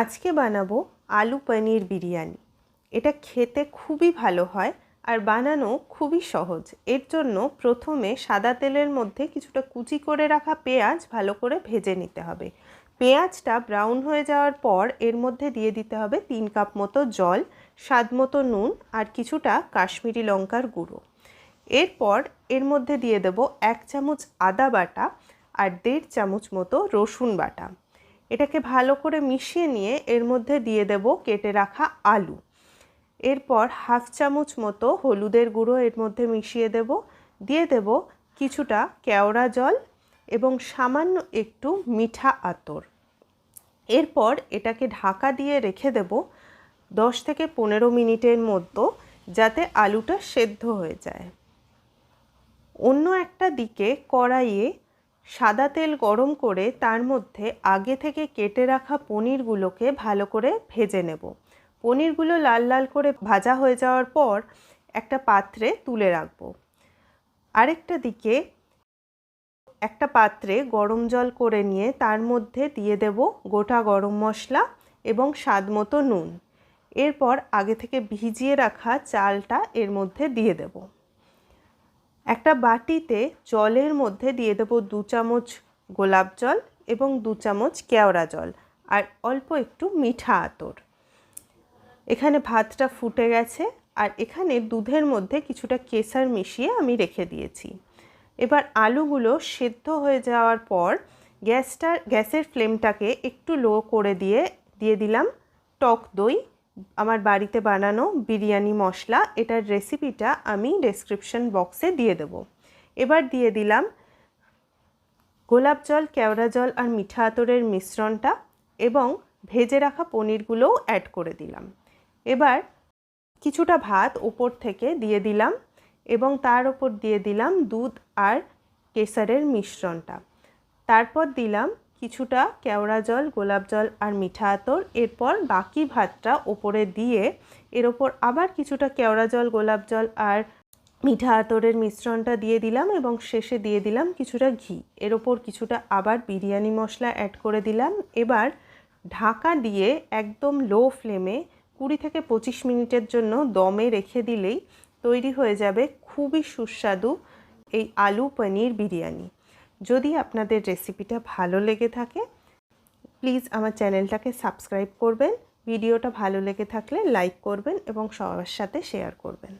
আজকে বানাবো আলু পনির বিরিয়ানি। এটা খেতে খুবই ভালো হয় আর বানানো খুবই সহজ। এর জন্য প্রথমে সাদা তেলের মধ্যে কিছুটা কুচি করে রাখা পেঁয়াজ ভালো করে ভেজে নিতে হবে। পেঁয়াজটা ব্রাউন হয়ে যাওয়ার পর এর মধ্যে দিয়ে দিতে হবে 3 কাপ মতো জল, স্বাদ মতো নুন আর কিছুটা কাশ্মীরি লঙ্কার গুঁড়ো। এরপর এর মধ্যে দিয়ে দেব 1 চামচ আদা বাটা আর 1.5 চামচ মতো রসুন বাটা। এটাকে ভালো করে মিশিয়ে নিয়ে এর মধ্যে দিয়ে দেব কেটে রাখা আলু। এরপর 1/2 চামচ মতো হলুদের গুঁড়ো এর মধ্যে মিশিয়ে দেব, দিয়ে দেব কিছুটা কেওড়া জল এবং সামান্য একটু মিঠা আতর। এরপর এটাকে ঢাকা দিয়ে রেখে দেব 10 থেকে 15 মিনিটের মতো, যাতে আলুটা সেদ্ধ হয়ে যায়। অন্য একটা দিকে কড়াইয়ে সাদা তেল গরম করে তার মধ্যে আগে থেকে কেটে রাখা পনিরগুলোকে ভালো করে ভেজে নেব। পনিরগুলো লাল লাল করে ভাজা হয়ে যাওয়ার পর একটা পাত্রে তুলে রাখব। আরেকটা দিকে একটা পাত্রে গরম জল করে নিয়ে তার মধ্যে দিয়ে দেব গোটা গরম মশলা এবং স্বাদ মতো নুন। এরপর আগে থেকে ভিজিয়ে রাখা চালটা এর মধ্যে দিয়ে দেব। একটা বাটিতে জলের মধ্যে দিয়ে দেব 2 চামচ গোলাপ জল এবং 2 চামচ কেওড়া জল আর অল্প একটু মিঠা আতর। এখানে ভাতটা ফুটে গেছে আর এখানে দুধের মধ্যে কিছুটা কেশর মিশিয়ে আমি রেখে দিয়েছি। এবার আলুগুলো সেদ্ধ হয়ে যাওয়ার পর গ্যাসের ফ্লেমটাকে একটু লো করে দিয়ে দিলাম টক দই, আমার বাড়িতে বানানো বিরিয়ানি মশলা। এটার রেসিপিটা আমি ডেসক্রিপশন বক্সে দিয়ে দেব। এবার দিয়ে দিলাম গোলাপ জল, কেওড়া জল আর মিঠা আতরের মিশ্রণটা এবং ভেজে রাখা পনিরগুলোও অ্যাড করে দিলাম। এবার কিছুটা ভাত ওপর থেকে দিয়ে দিলাম এবং তার ওপর দিয়ে দিলাম দুধ আর কেশরের মিশ্রণটা। তারপর দিলাম কিছুটা কেওড়া জল, গোলাপ জল আর মিঠা আতর। এরপর বাকি ভাতটা ওপরে দিয়ে এর ওপর আবার কিছুটা কেওড়া জল, গোলাপ জল আর মিঠা আতরের মিশ্রণটা দিয়ে দিলাম এবং শেষে দিয়ে দিলাম কিছুটা ঘি। এর ওপর কিছুটা আবার বিরিয়ানি মশলা অ্যাড করে দিলাম। এবার ঢাকা দিয়ে একদম লো ফ্লেমে 20 থেকে 25 মিনিটের জন্য দমে রেখে দিলেই তৈরি হয়ে যাবে খুবই সুস্বাদু এই আলু পনির বিরিয়ানি। যদি আপনাদের রেসিপিটা ভালো লেগে থাকে প্লিজ আমার চ্যানেলটাকে সাবস্ক্রাইব করবেন। ভিডিওটা ভালো লেগে থাকলে লাইক করবেন এবং সবার সাথে শেয়ার করবেন।